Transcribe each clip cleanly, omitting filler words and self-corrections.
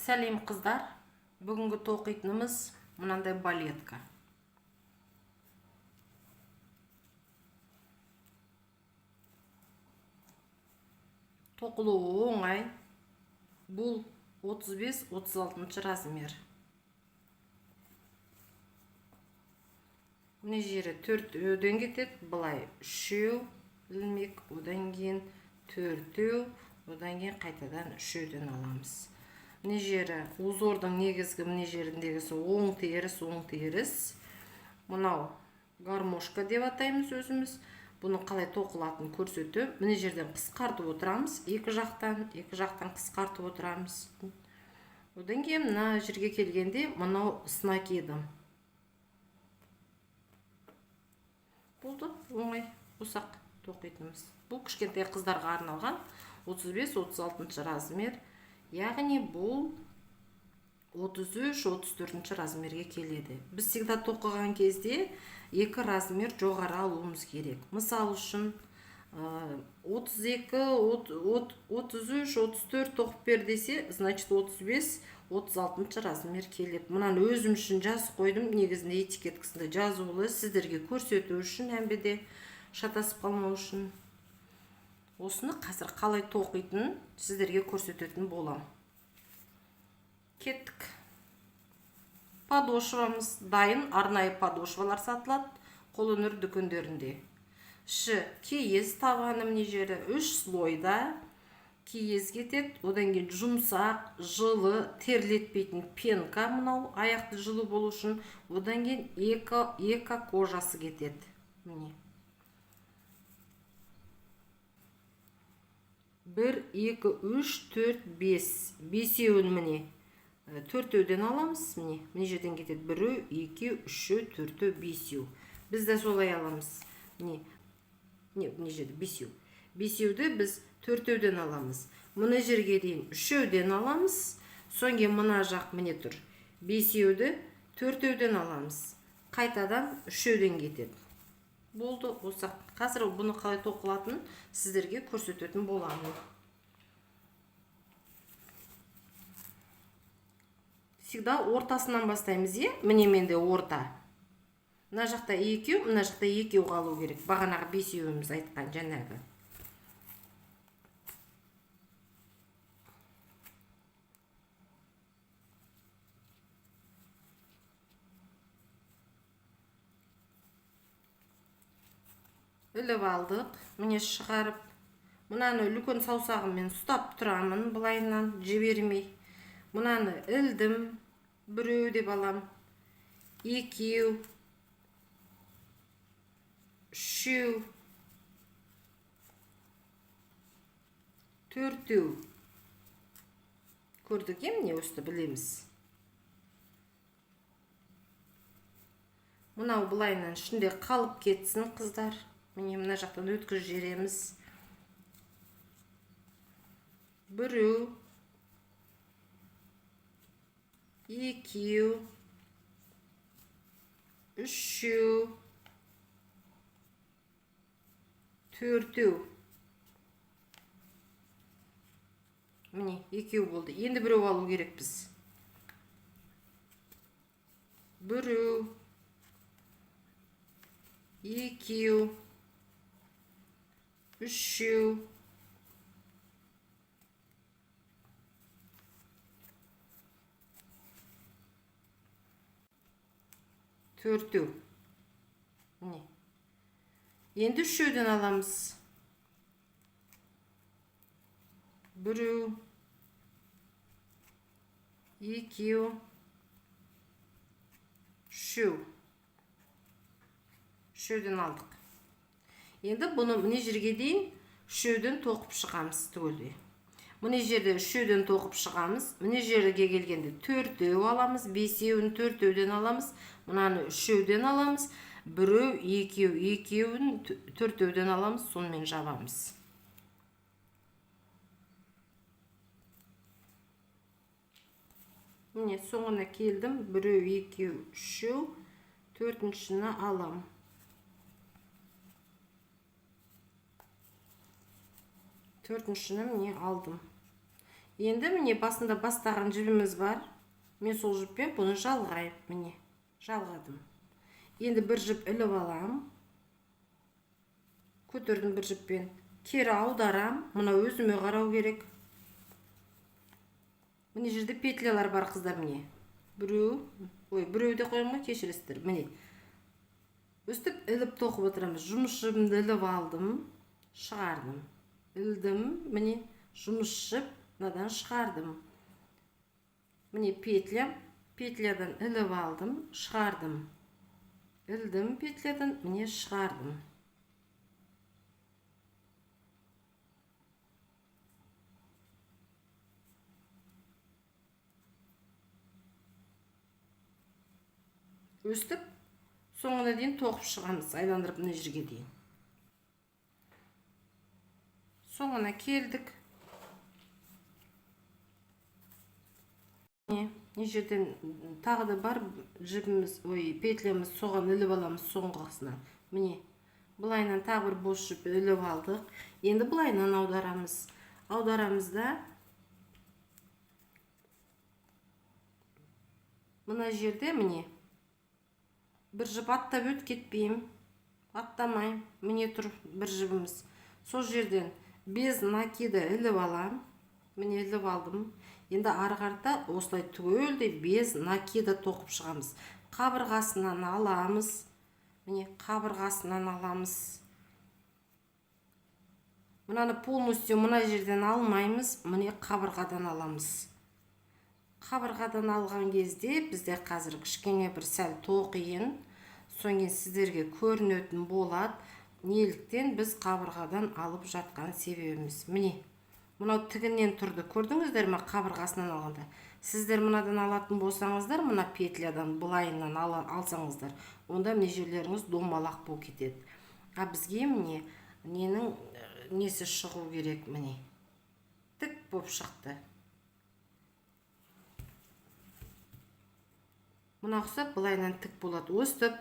Сәлем қыздар. Бүгінгі тоқитынымыз мынандай балетка. Тоқылуы оңай. Бұл 35-36 размер. Мына жері 4-ден кетеді, былай 3 ілмек, одан кейін 4, одан кейін қайтадан 3-ден аламыз. Мына жері узордың негізгі мына жеріндегісі оң теріс. Мынау гармошка деп атаймыз өзіміз. Бұны қалай тоқылатынын көрсетіп, мына жерден қысқартып отырамыз, екі жақтан қысқартып отырамыз. Одан кейін мына жерге келгенде мынау снакидым. Болды, оңай, ұсақ тоқитынымыз. Бұл кішкентай қыздарға арналған 35-36 размер. Яғни бұл 33-34 размерге келеді. Біз всегда тоқыған кезде екі размер жоғары алуымыз керек. Мысал үшін 32, 33, 34 тоқып бер десе, значит 35-36 размер келеді. Мұнан өзім үшін жазып қойдым, негізінде этикеткасында жазулы, сіздерге көрсету үшін, әмбеде шатасып қалмау үшін. Осыны қазір қалай тоқитын сіздерге көрсететін болам. Кеттік. Подошвамыз дайын, арнайы подошвалар сатылады қолөнер дүкендерінде. Іші киіз табаны мына жері 3 слойда киіз кетеді, одан кейін жұмсақ, жылы, терлетпейтін пенка, мынау аяқты жылы болу үшін, одан кейін эко кожасы кетеді. Міне. 1, 2, 3, 4, 5. Бесеуін міне. 4-ден аламыз, міне жерден кетеді. 1, 2, 3, 4, 5. Біз де солай аламыз. Міне жерде 5. 5-ді біз 4-ден аламыз. Мына жерге дейін 3-ден аламыз. Соңғы мына жақ міне тұр. 5-ді 4-ден аламыз. Қайтадан 3-ден кетеді. Болды, осақ. Қазір бұны қалай тоқылатын сіздерге көрсететін боламын. Всегда ортасынан бастаймыз, міне менде орта. Мына жақта 2, мына жақта 2 қалу керек. Бағанағы 5-еуіміз айтқан жаңағы. Іліп алдық, міне шығарып. Мұнаны үлкен саусағыммен ұстап тұрамын, бұлайынан жібермей. Мұнаны ілдім, 1 деп алам, 2, 3, 4. Көрдік, міне өсті білеміз. Мұнау бұлайынан ішінде қалып кетсін, қыздар. Міне мына жақтан өткіз жереміз. 1, 2, 3, 4. Міне 2 болды. Енді 1 алу керек біз. 1, 2, 3, 4. Міне. Енді 3-ден аламыз. 1, 2, 3. 3-ден алдық. Енді бұны мына жерге дейін 3-ден тоқып шығамыз түгелде. Мына жерде 3-ден тоқып шығамыз. Мына жерге келгенде 4-деу аламыз, 5-еуін 4-ден аламыз. Мұнаны 3-ден аламыз. 1, 2, 2-еуін 4-ден аламыз, сонымен жабамыз. Міне соңына келдім. 1, 2, 3, 4-шіні алам. Төртіншіні міне алдым. Енді міне басында бастаған жібіміз бар. Мен сол жіппен бұны жалғайып, міне жалғадым. Енді бір жіп іліп алам. Көтердім бір жіппен. Кері аударам. Мына өзіме қарау керек. Міне жерде петлялар бар қыздар, міне. Біреу де қоймай, кешіресіздер. Міне. Өстіп іліп тоқып отырамыз. Жұмыс жібімді іліп алдым, шығардым. Ілдім, міне жұмыс жіп, мынадан шығардым. Міне петлядан іліп алдым, шығардым. Ілдім петлядан, міне шығардым. Өстіп, соңына дейін тоқып шығамыз, айландырып мына жерге дейін. Соңына келдік. Не жерден тағы да бар жібіміз, петлямыз, соған іліп аламыз соңғысына. Міне, бұлайынан тағы бір бос жіп іліп алдық. Енді бұлайынан аударамыз. Аударамыз да мына жерде, міне, бір жіп аттап өт кетпейім, аттамайым. Міне тұр бір жібіміз. Сол жерден без накида іліп алам. Міне іліп алдым. Енді арғарда осылай түгелдей без накида тоқып шығамыз. Қабырғасынан аламыз. Міне қабырғасынан аламыз. Мынаны полностью мына жерден алмаймыз. Міне қабырғадан аламыз. Қабырғадан алған кезде бізде қазір кішкене бір сәл тоқиын. Соңын сіздерге көрінетін болады. Неліктен біз қабырғадан алып жатқан себебіміз. Міне, мынау тігінен тұрды. Көрдіңіздер ме қабырғасынан алғанда? Сіздер мынадан алатын болсаңыздар, мына петлядан, бұлайынан алсаңыздар, онда міне жерлеріңіз домалақ болып кетеді. А бізге міне ненің несі шығу керек, міне. Тік болып шықты. Мына ұқсап бұлайынан тік болады. Өстіп,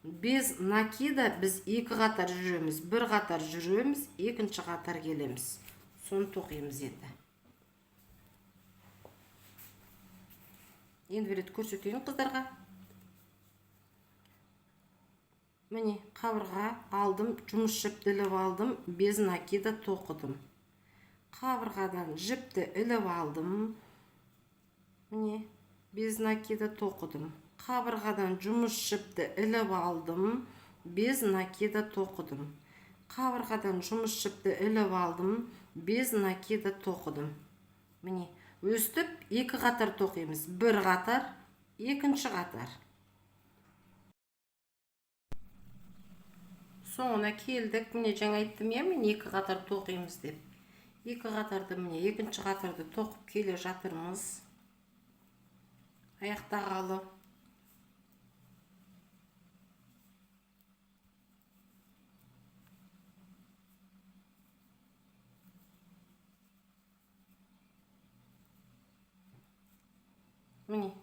без накида біз екі қатар жүреміз. Бір қатар жүреміз, екінші қатар келеміз. Соны тоқимыз енді. Енді бір рет көрсетейін қыздарға. Міне қабырға алдым, жұмыс жіпті іліп алдым, без накида тоқыдым. Қабырғадан жіпті іліп алдым. Міне без накида тоқыдым. Қабырғадан жұмыс жіпті іліп алдым, без накида тоқыдым. Қабырғадан жұмыс жіпті іліп алдым, без накида тоқыдым. Міне, өстіп екі қатар тоқимыз. Бір қатар, екінші қатар. Соңына келдік. Міне жаңа айттым, мен екі қатар тоқимыз деп. Екі қатарды, міне екінші қатарды тоқып келе жатырмыз. Аяқтағалы. Міне,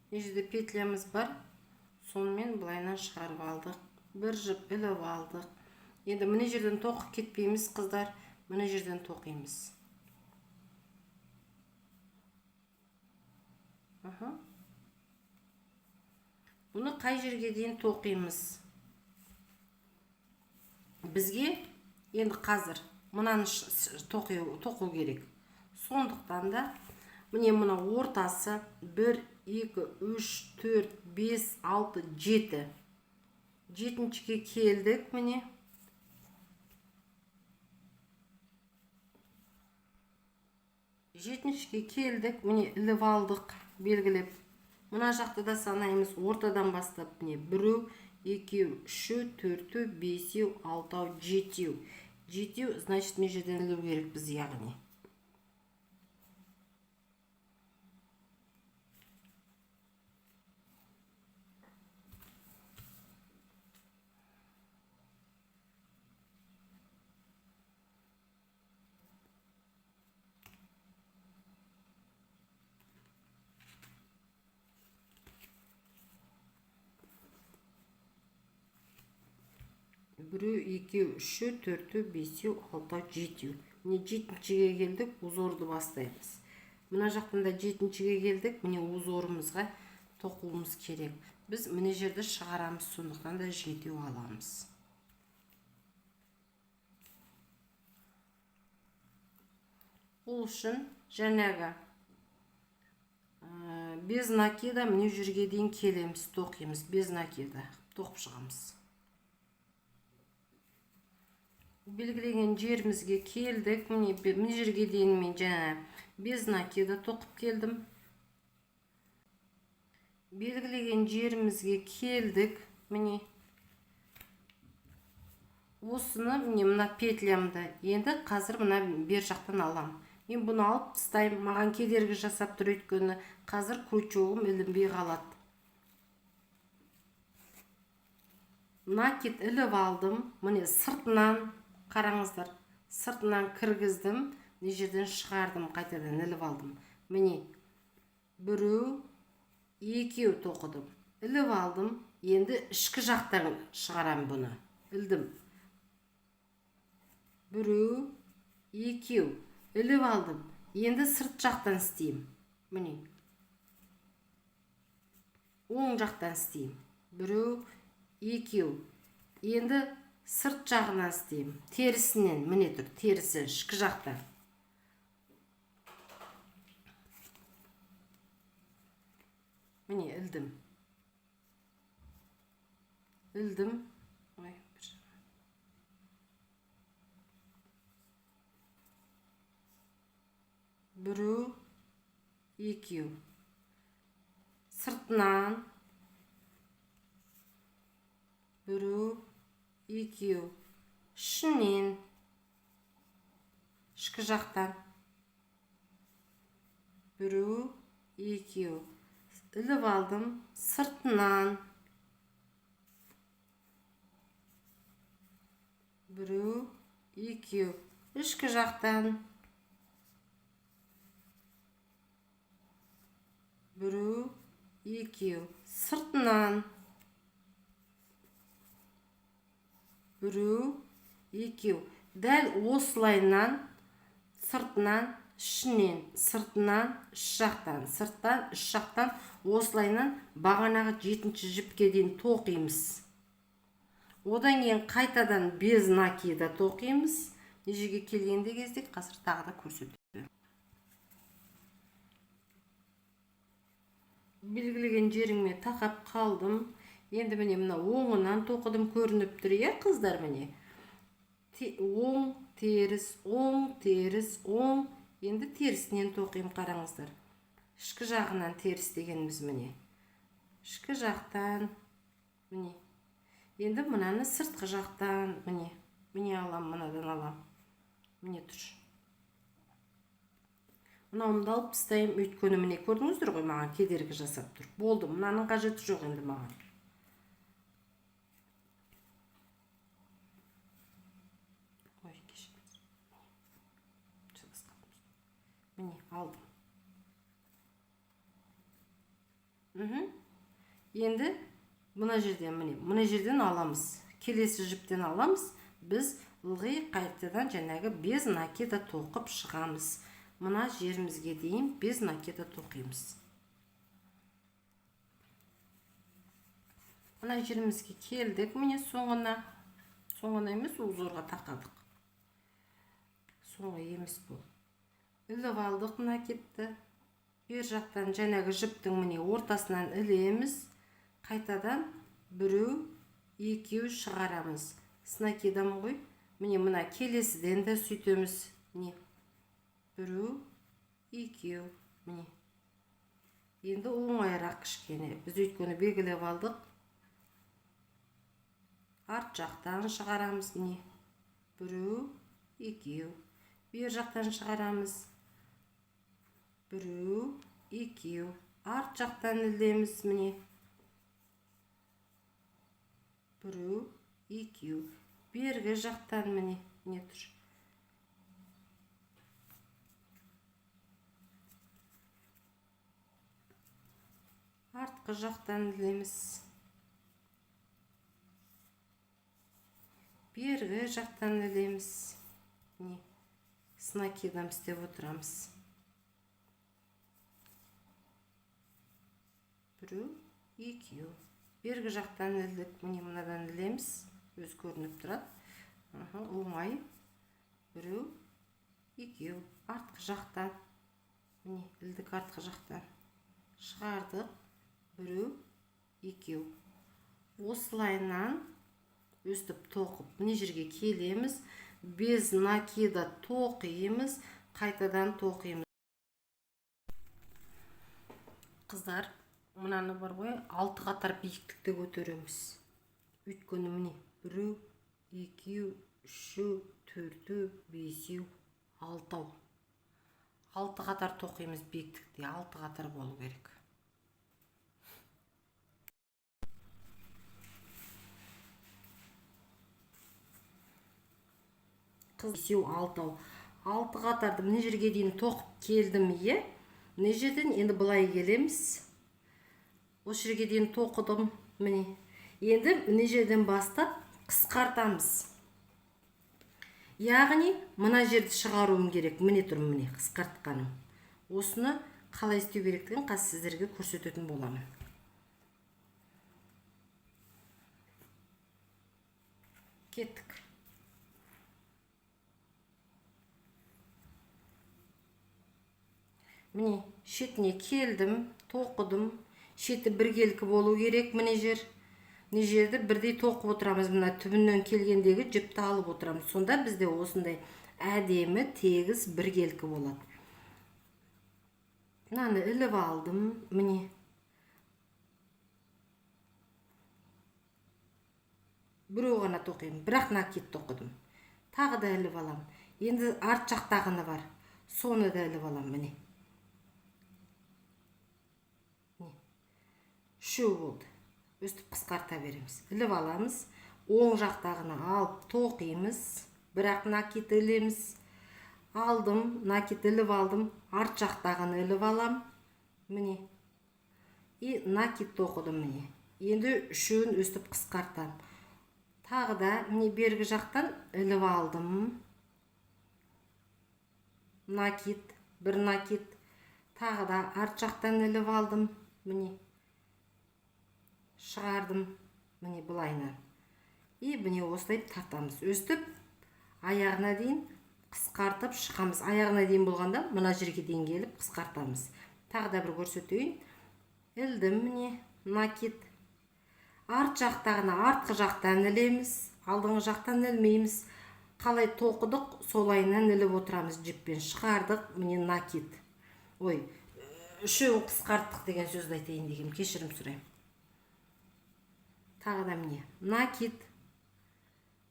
жерде петлямыз бар. Сонымен бұлайынан шығарып алдық. Бір жіп іліп алдық. Енді міне жерден тоқып кетпейміз, қыздар. Міне жерден тоқимыз. Бұны қай жерге дейін тоқимыз? Бізге енді қазір мынаны тоқу керек. Сондықтан да міне мына ортасы 1, 2, 3, 4, 5, 6, 7. Жетіншіге келдік, міне. Жетіншіге келдік, міне іліп алдық, белгілеп. Мына жақты да санаймыз, ортадан бастап, міне 1, 2, 3, 4, 5, 6, 7. 7, значит, мен жерден ілу керек біз, яғни. Біреу, екеу, үшеу, төртеу, бесеу, алтау, жетеу. міне 7-шіге келдік, узорды бастаймыз. Мына жақтан да 7-шіге келдік, міне узорымызға тоқуымыз керек. Біз міне жерді шығарамыз, сондықтан да 7 аламыз. Ол үшін жаңағы без накида міне жерге дейін келеміз, тоқимыз, без накида тоқып шығамыз. Белгілеген жерімізге келдік, міне жерге дейін мен жаңа без накида тоқып келдім. Белгілеген жерімізге келдік, міне осыны мына петлямды енді қазір мына бер жақтан алам. Мен бұны алып тастаймын, маған кедергі жасап тұр, өйткені қазір крючогым ілінбей қалады. Накид іліп алдым, міне сыртынан қараңыздар, сыртынан кіргіздім, мына жерден шығардым, қайтадан іліп алдым. Міне біреу, екеу тоқыдым, іліп алдым, енді ішкі жақтан шығарам бұны, ілдім. Біреу, екеу, іліп алдым, енді сырт жақтан істеймін. Міне оң жақтан істеймін. Біреу, екеу, енді сырт жағынан істеймін. Терісінен, міне тұр, терісі ішкі жақтан. Міне ілдім. Ілдім. Біреу, екеу. Сыртынан. Біреу, екеу. Ішінен. Ішкі жақтан. Біреу, екеу. Іліп алдым, сыртынан. Біреу, екеу. Ішкі жақтан. Біреу, екеу. Сыртынан. Біреу, екеу. Дәл осылайынан сыртынан, ішінен, сыртынан, іш жақтан, сырттан, іш жақтан осылайынан бағанағы 7-ші жіпке дейін тоқимыз. Одан кейін қайтадан без накида тоқимыз. Нежеге келгенде кезде қазір тағы да көрсетемін. Белгілеген жеріңме тақап қалдым. Енді міне мына оңынан тоқыдым, көрініп тұр, қыздар, міне. Оң, теріс, оң, теріс, оң. Енді терісінен тоқим, қараңыздар. Ішкі жағынан теріс дегеніміз міне. Ішкі жақтан, міне. Енді мынаны сыртқы жақтан, міне. Міне алам, мынадан алам. Міне тұр. Мынауымды алып тастайым, өйткені міне көрдіңіздер ғой, маған кедергі жасап тұр. Болды, мынаның қажеті жоқ енді маған. Ой, кешіріңіз. Міне алдым. Енді мына жерден, міне, мына жерден аламыз. Келесі жіптен аламыз. Біз ылғи қайтадан жаңағы без накида тоқып шығамыз. Мына жерімізге дейін без накида тоқимыз. Мына жерімізге келдік, міне соңына емес, узорға тақадық. Соңы емес бұл. Іліп алдық накидті. Бер жақтан жаңағы жіптің міне ортасынан ілеміз. Қайтадан біреу, екеу шығарамыз. С накидам ғой. Міне мына келесіден де сөйтеміз. Міне. Біреу, екеу, міне. Енді оңайырақ кішкене. Біз өйткені белгілеп алдық. Арт жақтан шығарамыз, міне. Біреу, екеу. Бер жақтан шығарамыз. Біреу, екеу. Арт жақтан ілеміз, міне. Біреу, екеу. Бергі жақтан, міне тұр. Артқы жақтан ілеміз. Бергі жақтан ілеміз. с накидом істеп отырамыз. Біреу, екеу. Бергі жақтан ілдік, міне мынадан ілеміз, өз көрініп тұрады. Оңай. Біреу, екеу. Артқы жақтан, міне ілдік артқы жақтан. Шығардық. Біреу, екеу. Осылайынан өстіп тоқып, міне жерге келеміз. Без накида тоқимыз, қайтадан тоқимыз. Қыздар, мынаны бар ғой, 6 қатар биіктікті көтереміз. Өйткені міне 1, 2, 3, 4, 5, 6. 6 қатар тоқимыз биіктікте, 6 қатар болу керек. Қыз 6. 6 қатарды мына жерге дейін тоқып келдім, е. Мына жерден енді былай келеміз. Осы жерге дейін тоқыдым, міне. Енді мына жерден бастап қысқартамыз. Яғни мына жерді шығаруым керек. Міне тұрмын, міне қысқартқаным. Осыны қалай істеу керектігін қазір сіздерге көрсететін боламын. Кеттік. Міне шетіне келдім, тоқыдым. Шеті біркелкі болу керек, міне жер. Міне жерді бірдей тоқып отырамыз. Мына түбінен келгендегі жіпті алып отырамыз. Сонда бізде осындай әдемі, тегіз біркелкі болады. Мынаны іліп алдым, міне. Біреу ғана тоқимын, бірақ накид тоқыдым. Тағы да іліп алам. Енді арт жақтағыны бар. Соны да іліп алам, міне. Үшеу болды. Өстіп қысқарта береміз. Іліп аламыз. Оң жақтағыны алып тоқимыз. Бірақ накид ілеміз. Алдым, накид іліп алдым. Арт жақтағыны іліп алам. Міне. И накид тоқыдым, міне. Енді үшеуін өстіп қысқартам. Тағы да міне бергі жақтан іліп алдым. Накид, бір накид. Тағы да арт жақтан іліп алдым. Міне. Шығардым, міне бұлайынан. И міне осылай тартамыз. Өстіп, аяғына дейін қысқартып шығамыз. Аяғына дейін болғанда, мына жерге дейін келіп қысқартамыз. Тағы да бір көрсетейін. Ілдім, міне, накид. Арт жақтағына артқы жақтан ілеміз. Алдыңғы жақтан ілмейміз. Қалай тоқыдық, солайынан іліп отырамыз жіппен. Шығардық, міне накид. Ой, үшеуін қысқарттық деген сөзді айтайын деген, кешірім сұрайым. Тағы да міне, накид.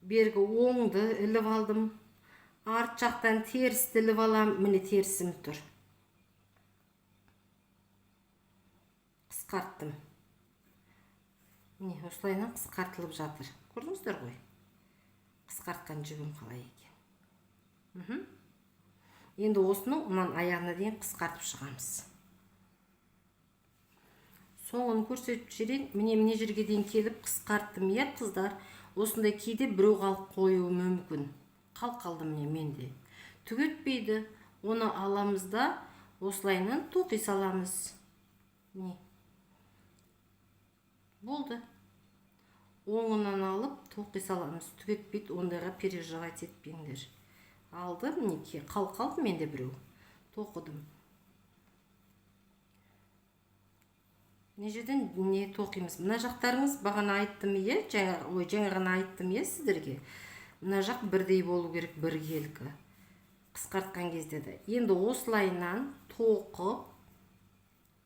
Бергі оңды іліп алдым. Арт жақтан терісті іліп алам. Міне терісім тұр. Қысқарттым. Міне, осылайынан қысқартылып жатыр. Көрдіңіздер ғой? Қысқартқан жібім қалай екен. Енді осыны ұнан аяғына дейін қысқартып шығамыз. Соңын көрсетіп жіберейін. Міне жерге дейін келіп қысқарттым, е қыздар. Осындай кейде біреу қалып қоюы мүмкін. Қалды міне менде. Түгетпейді. Оны аламыз да осылайынан тоқи саламыз. Не? Болды. Оңынан алып тоқи саламыз. Түгетпейді. Ондайға переживать етпеңдер. Алды, мінекей. Қалды менде біреу. Тоқыдым. Мына жерден не тоқимыз? Мына жақтарыңыз бағана айттым, е? Жаңа ғана айттым, е, сіздерге. Мына жақ бірдей болу керек, біркелкі. Қысқартқан кезде де. Енді осылайынан тоқып,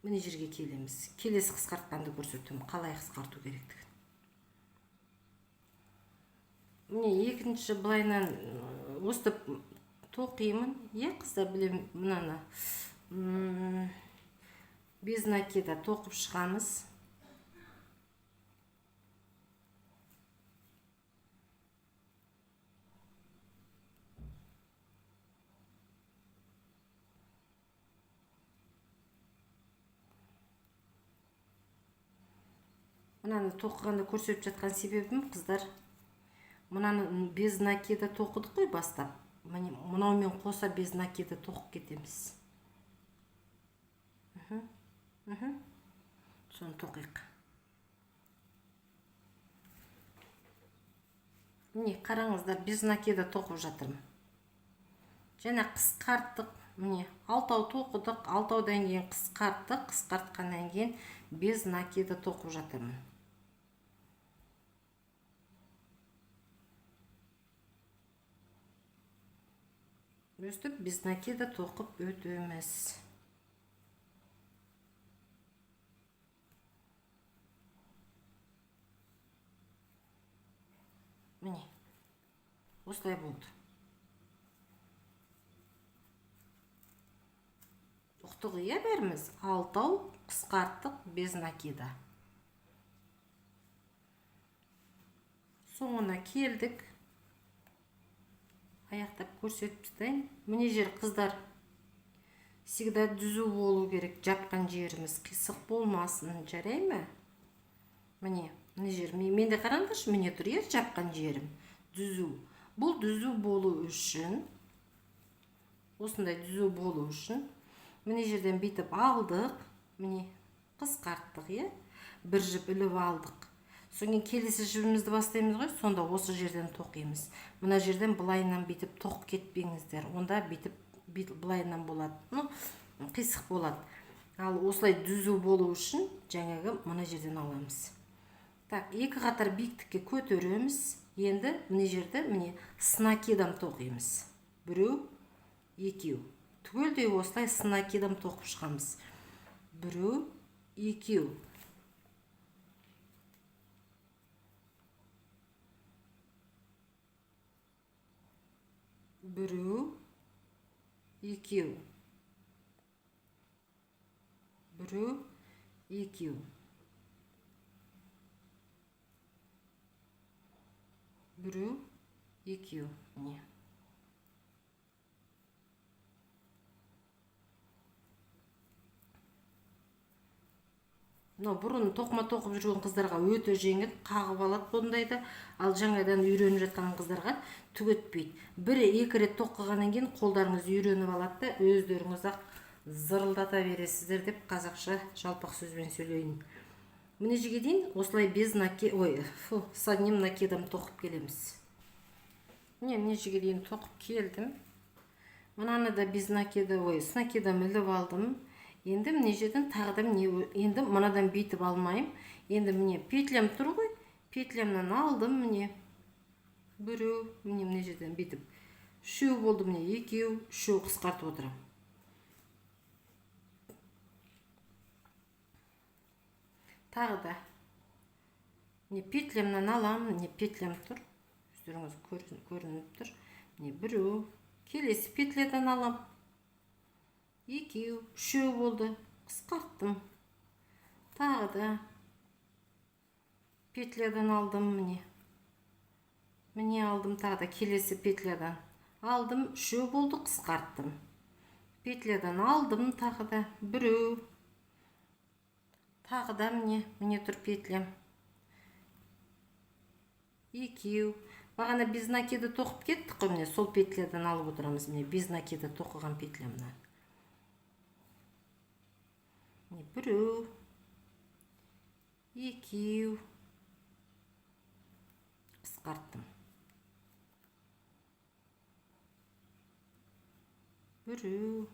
мына жерге келеміз. Келесі қысқартқанды көрсетем, қалай қысқарту керектігін. Міне екінші былайынан өстіп тоқимын. Е, қыздар, білем, мынаны. Без накида тоқып шығамыз. Мынаны тоқығанда көрсетіп жатқан себебім, қыздар, мынаны без накида тоқыдық қой бастап. мынаумен қоса без накида тоқып кетеміз. Соны тоқиық. Міне қараңыздар, без накида тоқып жатырмын. Және қысқарттық. Міне 6 тоқыдық, 6-дан кейін қысқарттық, қысқартқаннан кейін без накида тоқып жатырмын. Өстіп без накида тоқып өтеміз. Міне, осылай болды. Тоқтық иә бәріміз. 6 қысқарттық без накида. Соңына келдік. Аяқтап көрсетіп тастайын. Міне жер қыздар, всегда түзу болу керек. Жапқан жеріміз қисық болмасын, жарай ма? Міне жер, менде қараңдаршы, міне тұр иә, жапқан жерім түзу. Бұл түзу болу үшін, осындай түзу болу үшін, міне жерден бүйтіп алдық, міне қысқарттық иә, бір жіп іліп алдық. Соңын келесі жібімізді бастаймыз ғой, сонда осы жерден тоқимыз. Мына жерден былайынан бүйтіп тоқып кетпеңіздер. Онда бүйтіп былайынан болады. Қисық болады. Ал осылай түзу болу үшін жаңағы мына жерден аламыз. Так, екі қатар биіктікке көтереміз. Енді мына жерді міне с накидом тоқимыз. Біреу, екеу. Түгелдей осылай с накидом тоқып шығамыз. Біреу, екеу. Біреу, екеу. Біреу, екеу. Біреу, екеу. Не. Бұрын тоқыма тоқып жүрген қыздарға өте жеңіл, қағып алады бұндайды. Ал жаңадан үйреніп жатқан қыздарға түк етпейді. Бір-екі рет тоқығаннан кейін қолдарыңыз үйреніп алады да, өздеріңіз ақ зырылдата бересіздер деп қазақша жалпақ сөзбен сөйлейін. Міне жерге дейін осылай без накида, с одним накидом тоқып келеміз. Міне жерге дейін тоқып келдім. Мынаны да без накида, с накидом іліп алдым. Енді міне жерден тағы да енді мынадан бүйтіп алмайым. Енді міне петлям тұр ғой. Петлямнан алдым міне. Біреу, міне жерден бүйтіп. Үшеу болды міне, екеу, үшеу қысқартып отырам. Тағы да міне петлямнан алам, міне петлям тұр. Өздеріңіз көрініп тұр. Міне біреу, келесі петлядан алам. Екеу, үшеу болды, қысқарттым. Тағы да петлядан алдым міне. Міне алдым, тағы да келесі петлядан алдым, үшеу болды, қысқарттым. Петлядан алдым, тағы да біреу. Тағы да міне тұр петлям. Екеу. Бағана без накида тоқып кеттік қой, міне сол петлядан алып отырамыз, міне без накида тоқыған петлямнан. Біреу, екеу, қысқарттым. Біреу,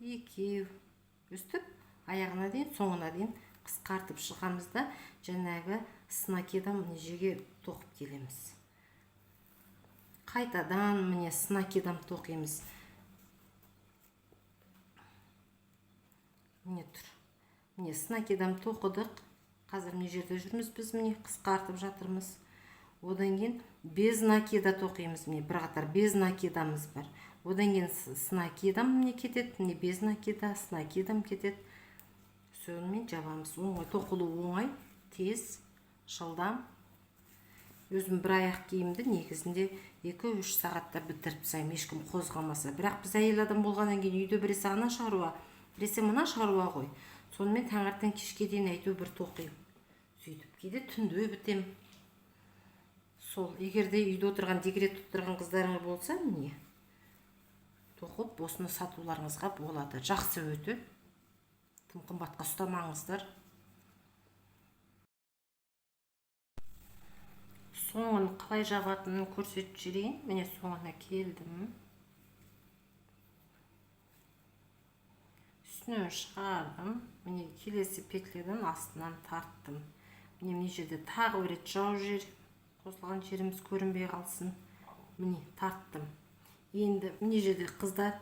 екеу. Өстіп, аяғына дейін, соңына дейін қысқартып шығамызда, жаңағы с накидом міне жерге тоқып келеміз. Қайтадан міне с накидом тоқимыз. Міне тұр. Міне с накидом тоқыдық. Қазір міне жерде жүрміз біз, міне қысқартып жатырмыз. Одан кейін без накида тоқимыз. Міне бір қатар без накидамыз бар. Одан кейін с накидом міне кетеді. Міне без накида, с накидом кетеді. Сонымен жабамыз. Оңай, тоқылу оңай, тез, жылдам. Өзім бір аяқ киімді негізінде 2-3 сағатта бітіріп тастаймын, ешкім қозғамаса. Бірақ біз әйел адам болғаннан кейін үйде біресе ана шаруа, біресе мына шаруа ғой. Сонымен таңертең кешке дейін әйтеу бір тоқимын. Сөйтіп кейде түнде бітем. сол егерде үйде отырған декретте отырған қыздарыңыз болса міне тоқып осыны сатуларыңызға болады. Жақсы өтеді. Тым қымбатқа ұстамаңыздар. Соңын қалай жабатынын көрсетіп жіберейін. Міне соңына келдім. Үстінен шығардым. Міне келесі петлядан астынан тарттым. Міне мына жерде тағы бір рет жауып жіберіп, қосылған жеріміз көрінбей қалсын. Міне тарттым. Енді мына жерде қыздар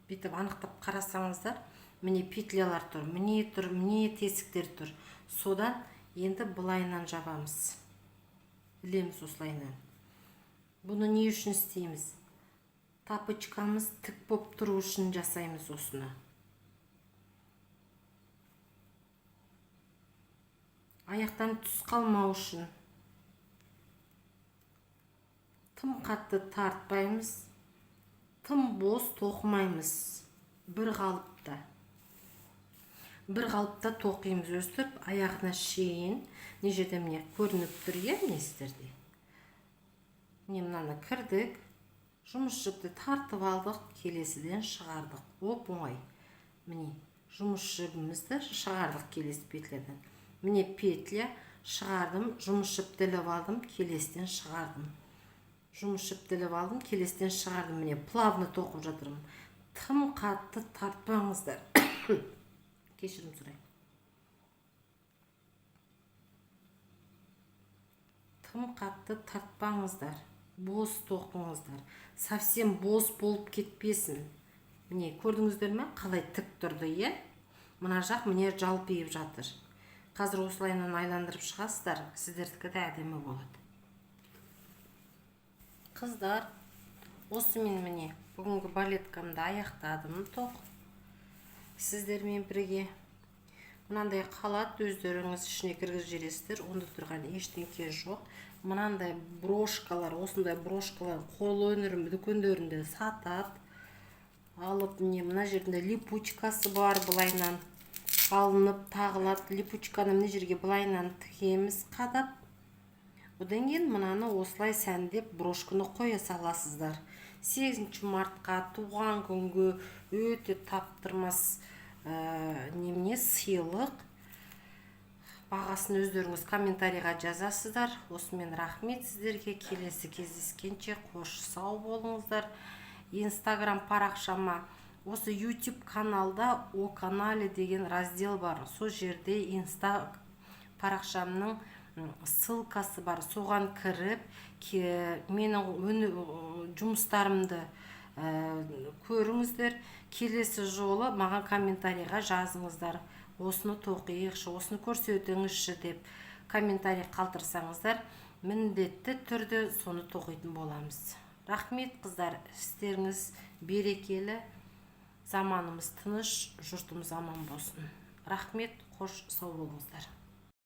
бүйтіп анықтап қарасаңыздар, міне петлялар тұр, міне тесіктер тұр. Содан енді былайынан жабамыз. Ілеміз осылайынан. Бұны не үшін істейміз? Тапочкамыз тік боп тұру үшін жасаймыз осыны. Аяқтан түс қалмау үшін. Тым қатты тартпаймыз. Тым бос тоқымаймыз. Бір қалыпта тоқимыз өстіп, аяғына шейін. Не жерде міне көрініп тұр, міне сіздерде. Міне мынаны кірдік. Жұмыс жіпті тартып алдық, келесіден шығардық. Оп оңай. Міне жұмыс жібімізді шығардық келесі петлядан. Міне петля шығардым, жұмыс жіпті іліп алдым, келесіден шығардым. Жұмыс жіпті іліп алдым, келесіден шығардым. Міне плавно тоқып жатырмын. Тым қатты тартпаңыздар. Кешірім сұрайын. Тым қатты тартпаңыздар. Бос тоқыңыздар. Совсем бос болып кетпесін. Міне көрдіңіздер ме? Қалай тік тұрды, Мына жақ міне жалпиып жатыр. Қазір осылайынан айландырып шығасыздар, сіздердікі де әдемі болады. Қыздар, осымен міне бүгінгі балеткамды аяқтадым тоқ. Сіздермен бірге мынандай қалат өздеріңіз ішіне кіргізіп жібересіздер, онда тұрған ештеңе жоқ. Мынандай брошкалар, осындай брошкалар қол өнерім дүкендерінде сатады. Алып, мына жерінде липучкасы бар, былайынан алынып тағылады. Липучканы мына жерге былайынан тігеміз қадап. Одан кейін мынаны осылай сәндеп брошканы қоя саласыздар. 8 мартқа туған күнге өте таптырмас сыйлық. Бағасын өздеріңіз комментарийға жазасыздар. Осымен рахмет сіздерге. Келесі кездескенше қош сау болыңыздар. Инстаграм парақшама, осы YouTube каналда о канале деген раздел бар. Сол жерде инста парақшамның ссылкасы бар. Соған кіріп, менің жұмыстарымды көріңіздер. Келесі жолы маған комментарийға жазыңыздар. Осыны тоқиықшы, осыны көрсетіңізші деп комментарий қалдырсаңыздар, міндетті түрде соны тоқитын боламыз. Рахмет қыздар, істеріңіз берекелі, заманымыз тыныш, жұртымыз аман болсын. Рахмет, қош сау болыңыздар.